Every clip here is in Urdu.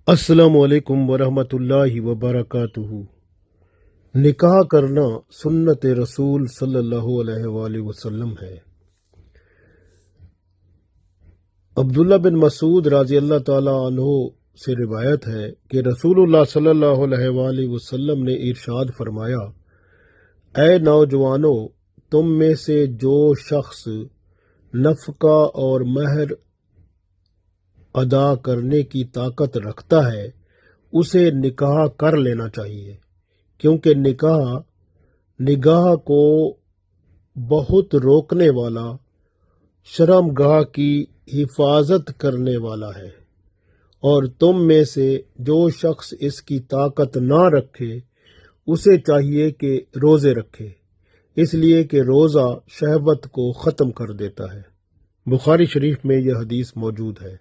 السلام علیکم ورحمۃ اللہ وبرکاتہ۔ نکاح کرنا سنت رسول صلی اللہ علیہ وآلہ وسلم ہے۔ عبداللہ بن مسعود رضی اللہ تعالی عنہ سے روایت ہے کہ رسول اللہ صلی اللہ علیہ وآلہ وسلم نے ارشاد فرمایا، اے نوجوانوں، تم میں سے جو شخص نفقہ اور مہر ادا کرنے کی طاقت رکھتا ہے اسے نکاح کر لینا چاہیے، کیونکہ نگاہ کو بہت روکنے والا، شرمگاہ کی حفاظت کرنے والا ہے، اور تم میں سے جو شخص اس کی طاقت نہ رکھے اسے چاہیے کہ روزے رکھے، اس لیے کہ روزہ شہوت کو ختم کر دیتا ہے۔ بخاری شریف میں یہ حدیث موجود ہے۔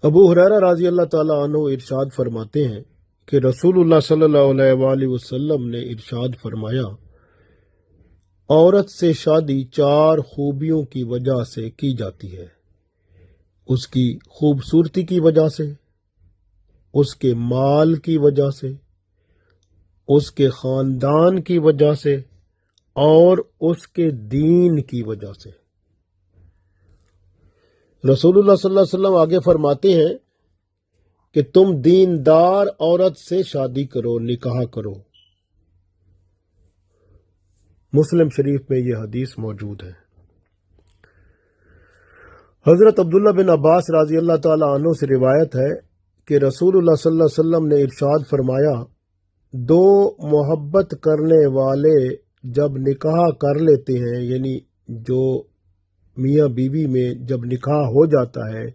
ابو ہریرہ رضی اللہ تعالیٰ عنہ ارشاد فرماتے ہیں کہ رسول اللہ صلی اللہ علیہ وآلہ وسلم نے ارشاد فرمایا، عورت سے شادی 4 خوبیوں کی وجہ سے کی جاتی ہے: اس کی خوبصورتی کی وجہ سے، اس کے مال کی وجہ سے، اس کے خاندان کی وجہ سے، اور اس کے دین کی وجہ سے۔ رسول اللہ صلی اللہ علیہ وسلم آگے فرماتے ہیں کہ تم دیندار عورت سے شادی کرو، نکاح کرو۔ مسلم شریف میں یہ حدیث موجود ہے۔ حضرت عبداللہ بن عباس رضی اللہ تعالی عنہ سے روایت ہے کہ رسول اللہ صلی اللہ علیہ وسلم نے ارشاد فرمایا، 2 محبت کرنے والے جب نکاح کر لیتے ہیں، یعنی جو میاں بیوی میں جب نکاح ہو جاتا ہے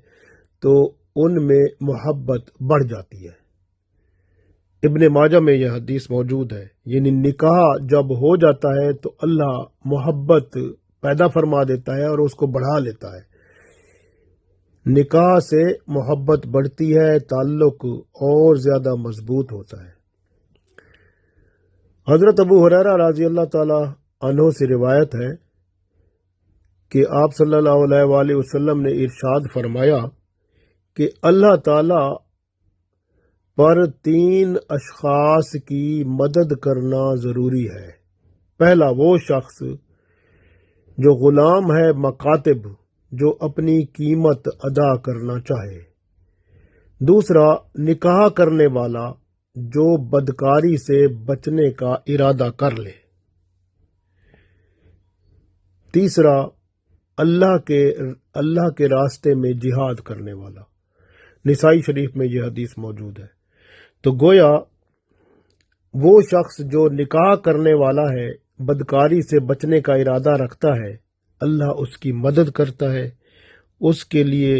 تو ان میں محبت بڑھ جاتی ہے۔ ابن ماجہ میں یہ حدیث موجود ہے، یعنی نکاح جب ہو جاتا ہے تو اللہ محبت پیدا فرما دیتا ہے اور اس کو بڑھا لیتا ہے۔ نکاح سے محبت بڑھتی ہے، تعلق اور زیادہ مضبوط ہوتا ہے۔ حضرت ابو ہریرہ رضی اللہ تعالی عنہ سے روایت ہے کہ آپ صلی اللہ علیہ وآلہ وسلم نے ارشاد فرمایا کہ اللہ تعالی پر 3 اشخاص کی مدد کرنا ضروری ہے۔ پہلا وہ شخص جو غلام ہے مکاتب، جو اپنی قیمت ادا کرنا چاہے۔ دوسرا نکاح کرنے والا جو بدکاری سے بچنے کا ارادہ کر لے۔ تیسرا اللہ کے راستے میں جہاد کرنے والا۔ نسائی شریف میں یہ حدیث موجود ہے۔ تو گویا وہ شخص جو نکاح کرنے والا ہے، بدکاری سے بچنے کا ارادہ رکھتا ہے، اللہ اس کی مدد کرتا ہے، اس کے لیے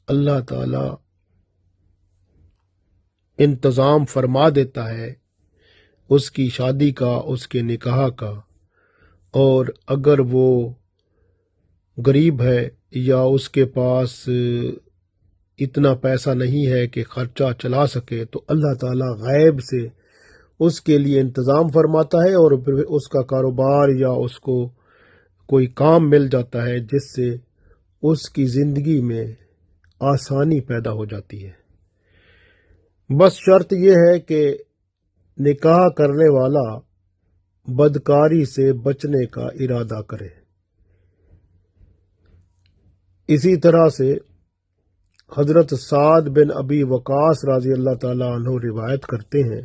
اللہ تعالی انتظام فرما دیتا ہے اس کی شادی کا، اس کے نکاح کا۔ اور اگر وہ غریب ہے یا اس کے پاس اتنا پیسہ نہیں ہے کہ خرچہ چلا سکے، تو اللہ تعالیٰ غیب سے اس کے لیے انتظام فرماتا ہے اور پھر اس کا کاروبار یا اس کو کوئی کام مل جاتا ہے جس سے اس کی زندگی میں آسانی پیدا ہو جاتی ہے۔ بس شرط یہ ہے کہ نکاح کرنے والا بدکاری سے بچنے کا ارادہ کرے۔ اسی طرح سے حضرت سعد بن ابی وقاص رضی اللہ تعالیٰ عنہ روایت کرتے ہیں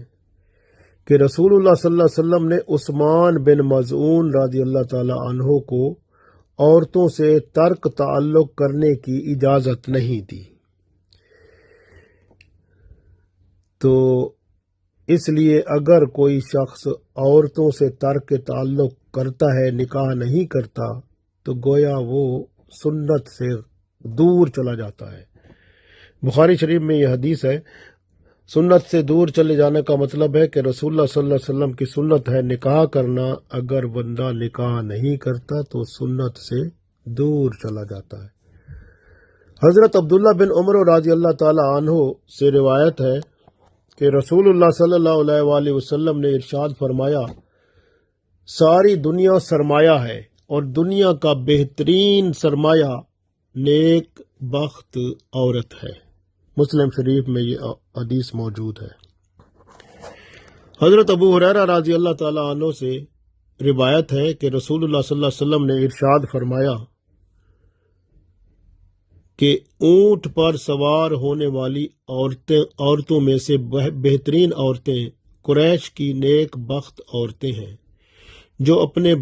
کہ رسول اللہ صلی اللہ علیہ وسلم نے عثمان بن مظعون رضی اللہ تعالیٰ عنہ کو عورتوں سے ترک تعلق کرنے کی اجازت نہیں دی۔ تو اس لیے اگر کوئی شخص عورتوں سے ترک تعلق کرتا ہے، نکاح نہیں کرتا، تو گویا وہ سنت سے دور چلا جاتا ہے۔ بخاری شریف میں یہ حدیث ہے، سنت سے دور چلے جانے کا مطلب ہے کہ رسول اللہ صلی اللہ علیہ وسلم کی سنت ہے نکاح کرنا، اگر بندہ نکاح نہیں کرتا تو سنت سے دور چلا جاتا ہے۔ حضرت عبداللہ بن عمر رضی اللہ تعالی عنہ سے روایت ہے کہ رسول اللہ صلی اللہ علیہ وآلہ وسلم نے ارشاد فرمایا، ساری دنیا سرمایہ ہے اور دنیا کا بہترین سرمایہ نیک بخت عورت ہے۔ مسلم شریف میں یہ حدیث موجود ہے۔ حضرت ابو ہریرہ رضی اللہ تعالیٰ عنہ سے روایت ہے کہ رسول اللہ صلی اللہ علیہ وسلم نے ارشاد فرمایا کہ اونٹ پر سوار ہونے والی عورتوں میں سے بہترین عورتیں قریش کی نیک بخت عورتیں ہیں جو اپنے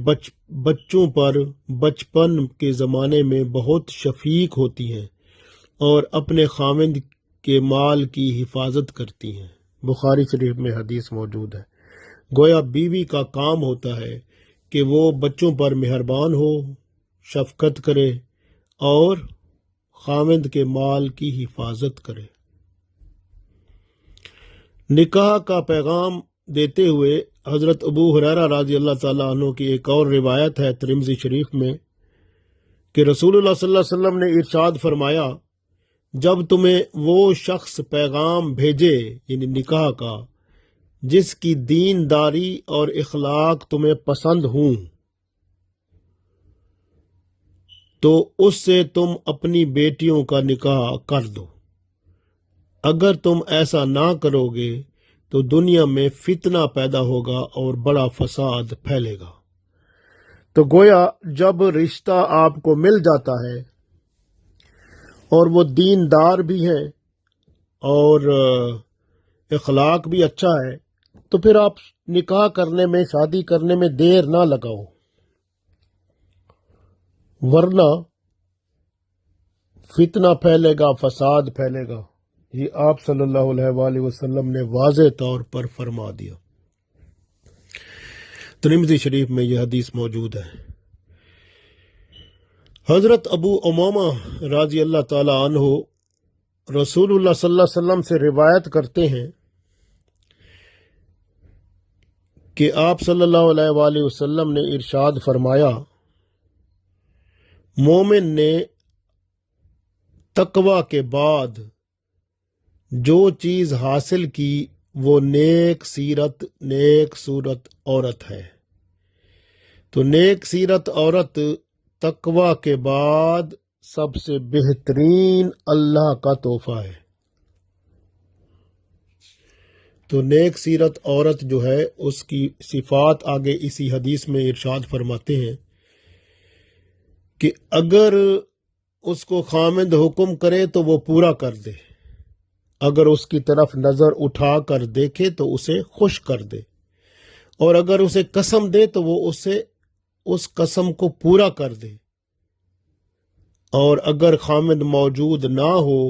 بچوں پر بچپن کے زمانے میں بہت شفیق ہوتی ہیں اور اپنے خاوند کے مال کی حفاظت کرتی ہیں۔ بخاری شریف میں حدیث موجود ہے۔ گویا بیوی کا کام ہوتا ہے کہ وہ بچوں پر مہربان ہو، شفقت کرے اور خاوند کے مال کی حفاظت کرے۔ نکاح کا پیغام دیتے ہوئے حضرت ابو ہریرہ رضی اللہ تعالیٰ عنہ کی ایک اور روایت ہے ترمذی شریف میں کہ رسول اللہ صلی اللہ علیہ وسلم نے ارشاد فرمایا، جب تمہیں وہ شخص پیغام بھیجے یعنی نکاح کا جس کی دینداری اور اخلاق تمہیں پسند ہوں تو اس سے تم اپنی بیٹیوں کا نکاح کر دو۔ اگر تم ایسا نہ کرو گے تو دنیا میں فتنہ پیدا ہوگا اور بڑا فساد پھیلے گا۔ تو گویا جب رشتہ آپ کو مل جاتا ہے اور وہ دیندار بھی ہے اور اخلاق بھی اچھا ہے تو پھر آپ نکاح کرنے میں، شادی کرنے میں دیر نہ لگاؤ، ورنہ فتنہ پھیلے گا، فساد پھیلے گا۔ یہ آپ صلی اللہ علیہ وآلہ وسلم نے واضح طور پر فرما دیا۔ ترمذی شریف میں یہ حدیث موجود ہے۔ حضرت ابو امامہ رضی اللہ تعالی عنہ رسول اللہ صلی اللہ علیہ وسلم سے روایت کرتے ہیں کہ آپ صلی اللہ علیہ وآلہ وسلم نے ارشاد فرمایا، مومن نے تقوی کے بعد جو چیز حاصل کی وہ نیک سیرت، نیک صورت عورت ہے۔ تو نیک سیرت عورت تقوی کے بعد سب سے بہترین اللہ کا تحفہ ہے۔ تو نیک سیرت عورت جو ہے اس کی صفات آگے اسی حدیث میں ارشاد فرماتے ہیں کہ اگر اس کو خاوند حکم کرے تو وہ پورا کر دے، اگر اس کی طرف نظر اٹھا کر دیکھے تو اسے خوش کر دے، اور اگر اسے قسم دے تو وہ اسے اس قسم کو پورا کر دے، اور اگر خاوند موجود نہ ہو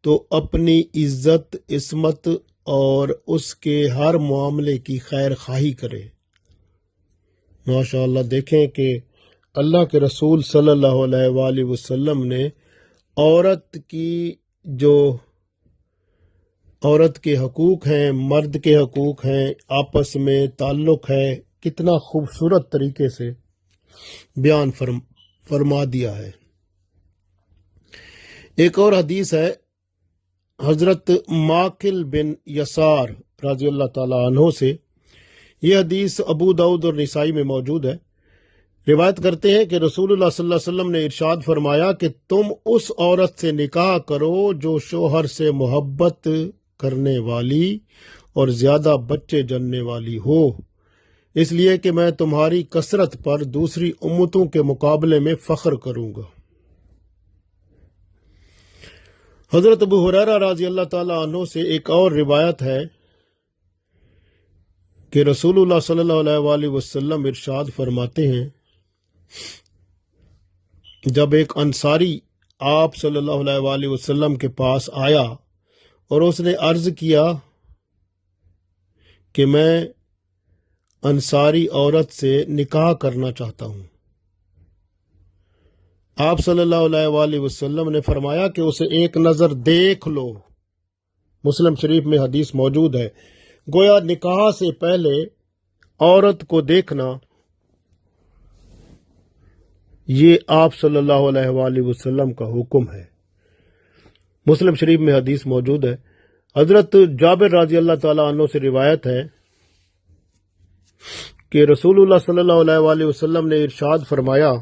تو اپنی عزت، عصمت اور اس کے ہر معاملے کی خیر خواہی کرے۔ ماشاءاللہ دیکھیں کہ اللہ کے رسول صلی اللہ علیہ وآلہ وسلم نے عورت کے حقوق ہیں، مرد کے حقوق ہیں، آپس میں تعلق ہے، کتنا خوبصورت طریقے سے بیان فرما دیا ہے۔ ایک اور حدیث ہے حضرت ماقل بن یسار رضی اللہ تعالی عنہ سے، یہ حدیث ابو داؤد اور نسائی میں موجود ہے۔ روایت کرتے ہیں کہ رسول اللہ صلی اللہ علیہ وسلم نے ارشاد فرمایا کہ تم اس عورت سے نکاح کرو جو شوہر سے محبت کرنے والی اور زیادہ بچے جننے والی ہو، اس لیے کہ میں تمہاری کثرت پر دوسری امتوں کے مقابلے میں فخر کروں گا۔ حضرت ابو ہریرہ رضی اللہ تعالی عنہ سے ایک اور روایت ہے کہ رسول اللہ صلی اللہ علیہ وآلہ وسلم ارشاد فرماتے ہیں، جب ایک انصاری آپ صلی اللہ علیہ وآلہ وسلم کے پاس آیا اور اس نے عرض کیا کہ میں انصاری عورت سے نکاح کرنا چاہتا ہوں، آپ صلی اللہ علیہ وآلہ وسلم نے فرمایا کہ اسے ایک نظر دیکھ لو۔ مسلم شریف میں حدیث موجود ہے۔ گویا نکاح سے پہلے عورت کو دیکھنا یہ آپ صلی اللہ علیہ وآلہ وسلم کا حکم ہے۔ مسلم شریف میں حدیث موجود ہے۔ حضرت جابر رضی اللہ تعالیٰ عنہ سے روایت ہے کہ رسول اللہ صلی اللہ علیہ وآلہ وسلم نے ارشاد فرمایا،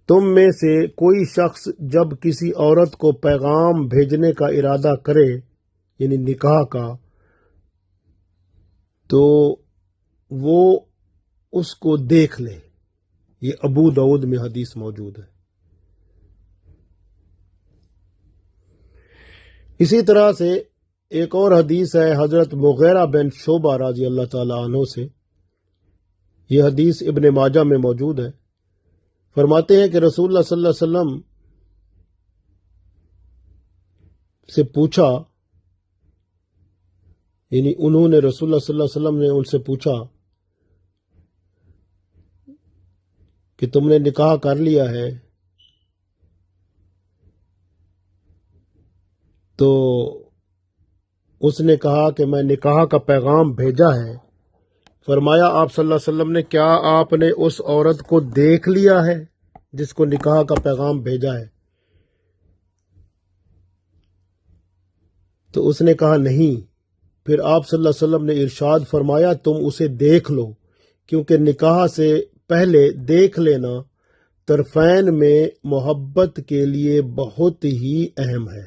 تم میں سے کوئی شخص جب کسی عورت کو پیغام بھیجنے کا ارادہ کرے یعنی نکاح کا تو وہ اس کو دیکھ لے. یہ ابو داؤد میں حدیث موجود ہے. اسی طرح سے ایک اور حدیث ہے حضرت مغیرہ بن شعبہ رضی اللہ تعالی عنہ سے. یہ حدیث ابن ماجہ میں موجود ہے. فرماتے ہیں کہ رسول اللہ صلی اللہ علیہ وسلم سے پوچھا، یعنی انہوں نے رسول اللہ صلی اللہ علیہ وسلم نے ان سے پوچھا کہ تم نے نکاح کر لیا ہے؟ تو اس نے کہا کہ میں نکاح کا پیغام بھیجا ہے. فرمایا آپ صلی اللہ علیہ وسلم نے، کیا آپ نے اس عورت کو دیکھ لیا ہے جس کو نکاح کا پیغام بھیجا ہے؟ تو اس نے کہا نہیں. پھر آپ صلی اللہ علیہ وسلم نے ارشاد فرمایا تم اسے دیکھ لو، کیونکہ نکاح سے پہلے دیکھ لینا طرفین میں محبت کے لیے بہت ہی اہم ہے.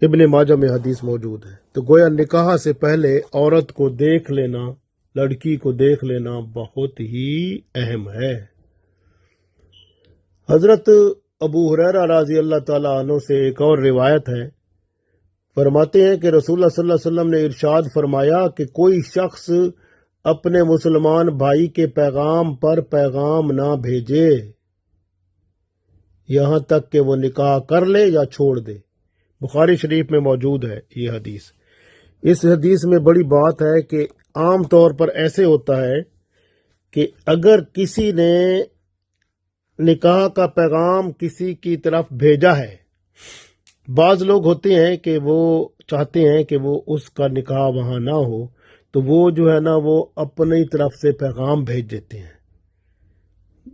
ابن ماجہ میں حدیث موجود ہے. تو گویا نکاح سے پہلے عورت کو دیکھ لینا، لڑکی کو دیکھ لینا بہت ہی اہم ہے. حضرت ابو ہریرہ رضی اللہ تعالی عنہ سے ایک اور روایت ہے. فرماتے ہیں کہ رسول اللہ صلی اللہ علیہ وسلم نے ارشاد فرمایا کہ کوئی شخص اپنے مسلمان بھائی کے پیغام پر پیغام نہ بھیجے یہاں تک کہ وہ نکاح کر لے یا چھوڑ دے. بخاری شریف میں موجود ہے یہ حدیث. اس حدیث میں بڑی بات ہے کہ عام طور پر ایسے ہوتا ہے کہ اگر کسی نے نکاح کا پیغام کسی کی طرف بھیجا ہے، بعض لوگ ہوتے ہیں کہ وہ چاہتے ہیں کہ وہ اس کا نکاح وہاں نہ ہو، تو وہ جو ہے نا وہ اپنی طرف سے پیغام بھیج دیتے ہیں،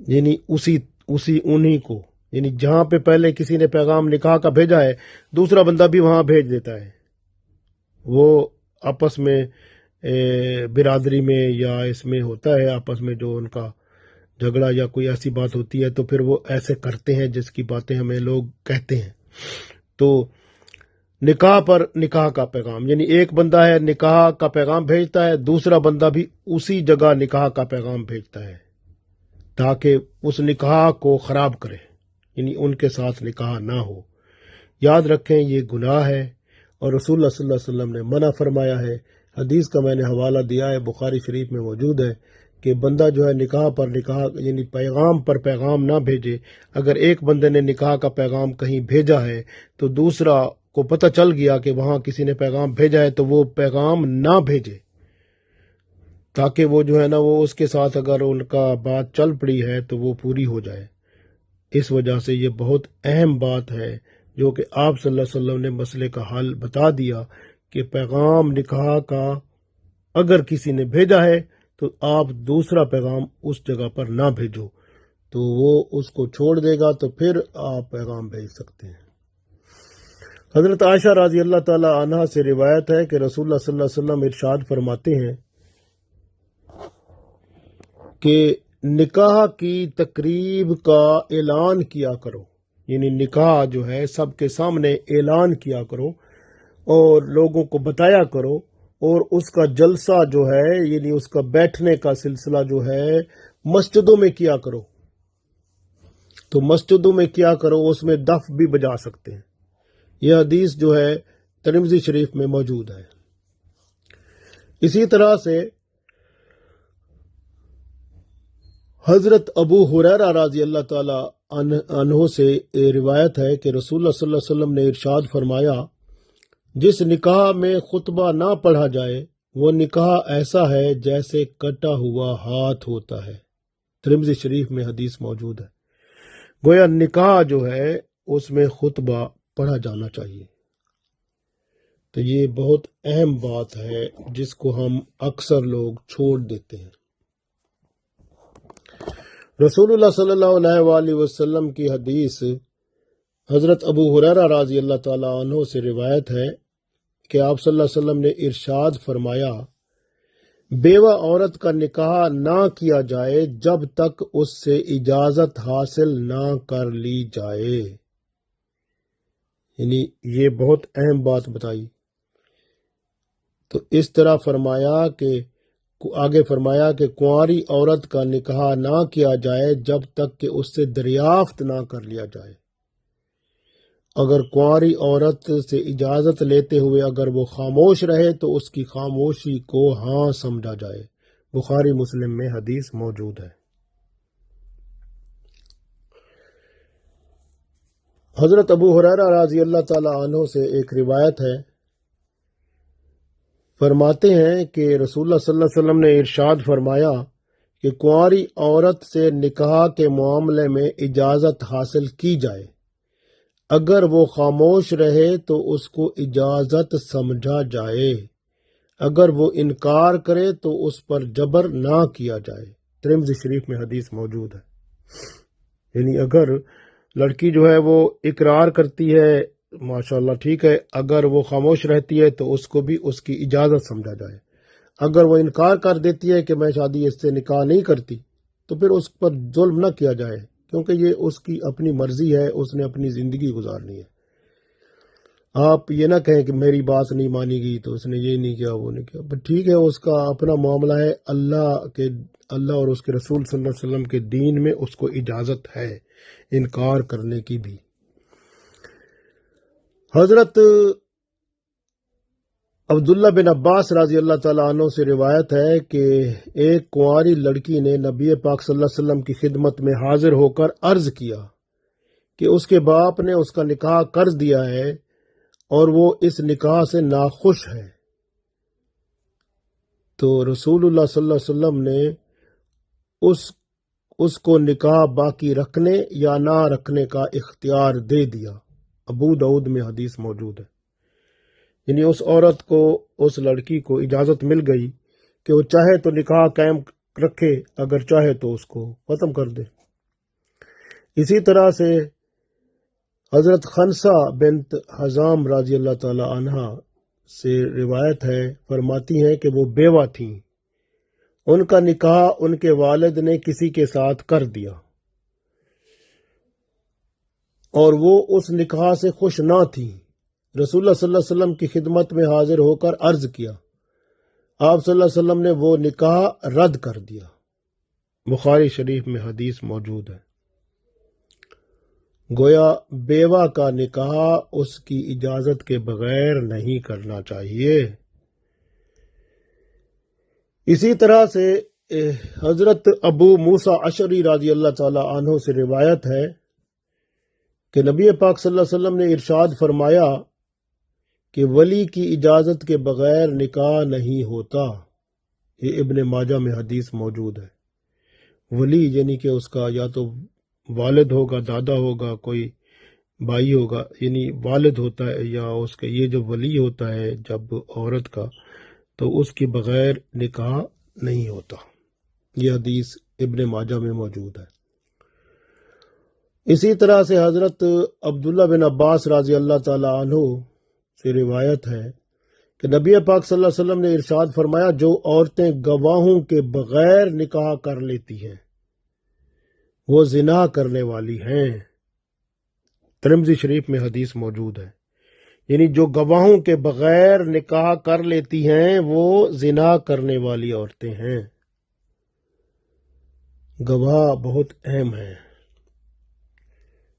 یعنی اسی انہی کو، یعنی جہاں پہ پہلے کسی نے پیغام نکاح کا بھیجا ہے دوسرا بندہ بھی وہاں بھیج دیتا ہے. وہ آپس میں برادری میں یا اس میں ہوتا ہے آپس میں جو ان کا جھگڑا یا کوئی ایسی بات ہوتی ہے، تو پھر وہ ایسے کرتے ہیں جس کی باتیں ہمیں لوگ کہتے ہیں. تو نکاح پر نکاح کا پیغام، یعنی ایک بندہ ہے نکاح کا پیغام بھیجتا ہے، دوسرا بندہ بھی اسی جگہ نکاح کا پیغام بھیجتا ہے تاکہ اس نکاح کو خراب کرے، یعنی ان کے ساتھ نکاح نہ ہو. یاد رکھیں یہ گناہ ہے اور رسول اللہ صلی اللہ علیہ وسلم نے منع فرمایا ہے. حدیث کا میں نے حوالہ دیا ہے، بخاری شریف میں موجود ہے کہ بندہ جو ہے نکاح پر نکاح یعنی پیغام پر پیغام نہ بھیجے. اگر ایک بندے نے نکاح کا پیغام کہیں بھیجا ہے تو دوسرا کو پتہ چل گیا کہ وہاں کسی نے پیغام بھیجا ہے تو وہ پیغام نہ بھیجے، تاکہ وہ جو ہے نا وہ اس کے ساتھ اگر ان کا بات چل پڑی ہے تو وہ پوری ہو جائے. اس وجہ سے یہ بہت اہم بات ہے جو کہ آپ صلی اللہ علیہ وسلم نے مسئلے کا حل بتا دیا کہ پیغام نکاح کا اگر کسی نے بھیجا ہے تو آپ دوسرا پیغام اس جگہ پر نہ بھیجو، تو وہ اس کو چھوڑ دے گا تو پھر آپ پیغام بھیج سکتے ہیں. حضرت عائشہ رضی اللہ تعالی عنہا سے روایت ہے کہ رسول اللہ صلی اللہ علیہ وسلم ارشاد فرماتے ہیں کہ نکاح کی تقریب کا اعلان کیا کرو، یعنی نکاح جو ہے سب کے سامنے اعلان کیا کرو اور لوگوں کو بتایا کرو، اور اس کا جلسہ جو ہے یعنی اس کا بیٹھنے کا سلسلہ جو ہے مسجدوں میں کیا کرو. تو مسجدوں میں کیا کرو، اس میں دف بھی بجا سکتے ہیں. یہ حدیث جو ہے ترمذی شریف میں موجود ہے. اسی طرح سے حضرت ابو ہریرہ رضی اللہ تعالی عنہ سے روایت ہے کہ رسول اللہ صلی اللہ علیہ وسلم نے ارشاد فرمایا جس نکاح میں خطبہ نہ پڑھا جائے وہ نکاح ایسا ہے جیسے کٹا ہوا ہاتھ ہوتا ہے. ترمذی شریف میں حدیث موجود ہے. گویا نکاح جو ہے اس میں خطبہ پڑھا جانا چاہیے. تو یہ بہت اہم بات ہے جس کو ہم اکثر لوگ چھوڑ دیتے ہیں. رسول اللہ صلی اللہ علیہ وآلہ وسلم کی حدیث حضرت ابو ہریرہ رضی اللہ تعالی عنہ سے روایت ہے کہ آپ صلی اللہ علیہ وسلم نے ارشاد فرمایا بیوہ عورت کا نکاح نہ کیا جائے جب تک اس سے اجازت حاصل نہ کر لی جائے، یعنی یہ بہت اہم بات بتائی۔ تو اس طرح آگے فرمایا کہ کنواری عورت کا نکاح نہ کیا جائے جب تک کہ اس سے دریافت نہ کر لیا جائے۔ اگر کنواری عورت سے اجازت لیتے ہوئے اگر وہ خاموش رہے تو اس کی خاموشی کو ہاں سمجھا جائے۔ بخاری مسلم میں حدیث موجود ہے۔ حضرت ابو ہریرہ رضی اللہ تعالی عنہ سے ایک روایت ہے، فرماتے ہیں کہ رسول اللہ صلی اللہ علیہ وسلم نے ارشاد فرمایا کہ کنواری عورت سے نکاح کے معاملے میں اجازت حاصل کی جائے، اگر وہ خاموش رہے تو اس کو اجازت سمجھا جائے، اگر وہ انکار کرے تو اس پر جبر نہ کیا جائے۔ ترمذی شریف میں حدیث موجود ہے۔ یعنی اگر لڑکی جو ہے وہ اقرار کرتی ہے، ماشاءاللہ ٹھیک ہے، اگر وہ خاموش رہتی ہے تو اس کو بھی اس کی اجازت سمجھا جائے۔ اگر وہ انکار کر دیتی ہے کہ میں شادی اس سے نکاح نہیں کرتی تو پھر اس پر ظلم نہ کیا جائے، کیونکہ یہ اس کی اپنی مرضی ہے، اس نے اپنی زندگی گزارنی ہے۔ آپ یہ نہ کہیں کہ میری بات نہیں مانی گئی تو اس نے یہ نہیں کیا وہ نہیں کیا، بس ٹھیک ہے، اس کا اپنا معاملہ ہے، اللہ اور اس کے رسول صلی اللہ علیہ وسلم کے دین میں اس کو اجازت ہے انکار کرنے کی بھی۔ حضرت عبداللہ بن عباس رضی اللہ تعالیٰ عنہ سے روایت ہے کہ ایک کنواری لڑکی نے نبی پاک صلی اللہ علیہ وسلم کی خدمت میں حاضر ہو کر عرض کیا کہ اس کے باپ نے اس کا نکاح کر دیا ہے اور وہ اس نکاح سے ناخوش ہے۔ تو رسول اللہ صلی اللہ علیہ وسلم نے اس کو نکاح باقی رکھنے یا نہ رکھنے کا اختیار دے دیا۔ ابو داؤد میں حدیث موجود ہے۔ یعنی اس عورت کو، اس لڑکی کو اجازت مل گئی کہ وہ چاہے تو نکاح قائم رکھے، اگر چاہے تو اس کو ختم کر دے۔ اسی طرح سے حضرت خنسہ بنت حزام رضی اللہ تعالی عنہ سے روایت ہے، فرماتی ہیں کہ وہ بیوہ تھیں، ان کا نکاح ان کے والد نے کسی کے ساتھ کر دیا اور وہ اس نکاح سے خوش نہ تھیں۔ رسول اللہ صلی اللہ علیہ وسلم کی خدمت میں حاضر ہو کر عرض کیا، آپ صلی اللہ علیہ وسلم نے وہ نکاح رد کر دیا۔ بخاری شریف میں حدیث موجود ہے۔ گویا بیوہ کا نکاح اس کی اجازت کے بغیر نہیں کرنا چاہیے۔ اسی طرح سے حضرت ابو موسیٰ اشعری رضی اللہ تعالی عنہ سے روایت ہے کہ نبی پاک صلی اللہ علیہ وسلم نے ارشاد فرمایا کہ ولی کی اجازت کے بغیر نکاح نہیں ہوتا۔ یہ ابن ماجہ میں حدیث موجود ہے۔ ولی یعنی کہ اس کا یا تو والد ہوگا، دادا ہوگا، کوئی بھائی ہوگا، یعنی والد ہوتا ہے، یا اس کا یہ جو ولی ہوتا ہے جب عورت کا، تو اس کے بغیر نکاح نہیں ہوتا۔ یہ حدیث ابن ماجہ میں موجود ہے۔ اسی طرح سے حضرت عبداللہ بن عباس رضی اللہ تعالی عنہ سے روایت ہے کہ نبی پاک صلی اللہ علیہ وسلم نے ارشاد فرمایا، جو عورتیں گواہوں کے بغیر نکاح کر لیتی ہیں وہ زنا کرنے والی ہیں۔ ترمذی شریف میں حدیث موجود ہے۔ یعنی جو گواہوں کے بغیر نکاح کر لیتی ہیں وہ زنا کرنے والی عورتیں ہیں۔ گواہ بہت اہم ہیں،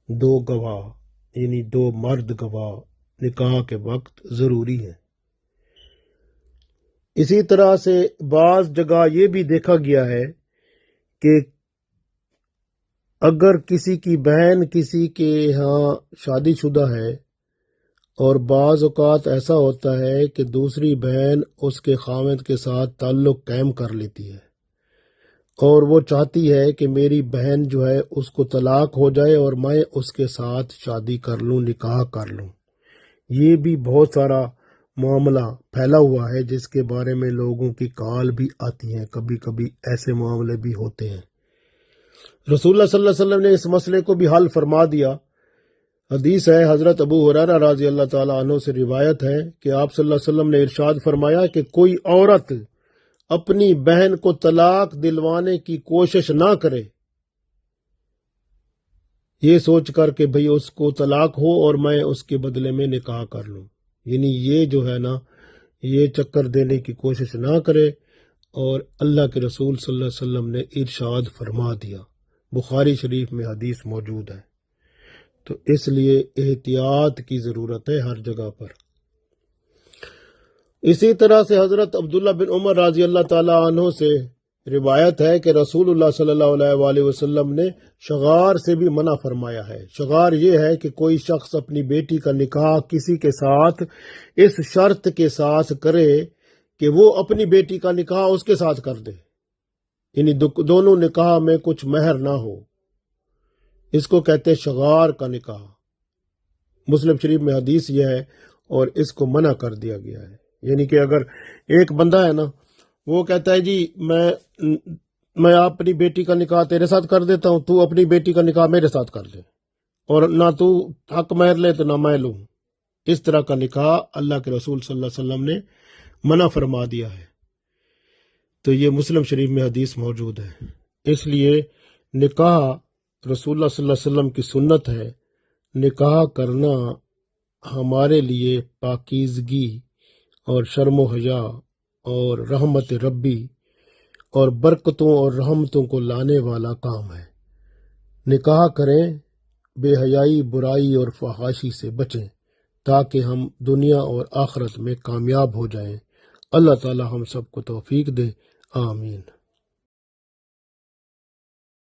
دو گواہ یعنی دو مرد گواہ نکاح کے وقت ضروری ہیں۔ اسی طرح سے بعض جگہ یہ بھی دیکھا گیا ہے کہ اگر کسی کی بہن کسی کے ہاں شادی شدہ ہے اور بعض اوقات ایسا ہوتا ہے کہ دوسری بہن اس کے خاوند کے ساتھ تعلق قائم کر لیتی ہے اور وہ چاہتی ہے کہ میری بہن جو ہے اس کو طلاق ہو جائے اور میں اس کے ساتھ شادی کر لوں، نکاح کر لوں۔ یہ بھی بہت سارا معاملہ پھیلا ہوا ہے جس کے بارے میں لوگوں کی کال بھی آتی ہیں، کبھی کبھی ایسے معاملے بھی ہوتے ہیں۔ رسول اللہ صلی اللہ علیہ وسلم نے اس مسئلے کو بھی حل فرما دیا۔ حدیث ہے، حضرت ابو ہریرہ رضی اللہ تعالی عنہ سے روایت ہے کہ آپ صلی اللہ علیہ وسلم نے ارشاد فرمایا کہ کوئی عورت اپنی بہن کو طلاق دلوانے کی کوشش نہ کرے یہ سوچ کر کہ بھئی اس کو طلاق ہو اور میں اس کے بدلے میں نکاح کر لوں، یعنی یہ جو ہے نا یہ چکر دینے کی کوشش نہ کرے۔ اور اللہ کے رسول صلی اللہ علیہ وسلم نے ارشاد فرما دیا، بخاری شریف میں حدیث موجود ہے، تو اس لیے احتیاط کی ضرورت ہے ہر جگہ پر۔ اسی طرح سے حضرت عبداللہ بن عمر رضی اللہ تعالیٰ عنہ سے روایت ہے کہ رسول اللہ صلی اللہ علیہ وآلہ وسلم نے شغار سے بھی منع فرمایا ہے۔ شغار یہ ہے کہ کوئی شخص اپنی بیٹی کا نکاح کسی کے ساتھ اس شرط کے ساتھ کرے کہ وہ اپنی بیٹی کا نکاح اس کے ساتھ کر دے، یعنی دونوں نکاح میں کچھ مہر نہ ہو، اس کو کہتے ہیں شغار کا نکاح۔ مسلم شریف میں حدیث یہ ہے اور اس کو منع کر دیا گیا ہے، یعنی کہ اگر ایک بندہ ہے نا وہ کہتا ہے جی میں اپنی بیٹی کا نکاح تیرے ساتھ کر دیتا ہوں، تو اپنی بیٹی کا نکاح میرے ساتھ کر لے، اور نہ تو حق مہر لے تو نہ میں لوں، اس طرح کا نکاح اللہ کے رسول صلی اللہ علیہ وسلم نے منع فرما دیا ہے۔ تو یہ مسلم شریف میں حدیث موجود ہے۔ اس لیے نکاح رسول اللہ صلی اللہ علیہ وسلم کی سنت ہے، نکاح کرنا ہمارے لیے پاکیزگی اور شرم و حیا اور رحمت ربی اور برکتوں اور رحمتوں کو لانے والا کام ہے۔ نکاح کریں، بے حیائی، برائی اور فحاشی سے بچیں تاکہ ہم دنیا اور آخرت میں کامیاب ہو جائیں۔ اللہ تعالی ہم سب کو توفیق دے، آمین۔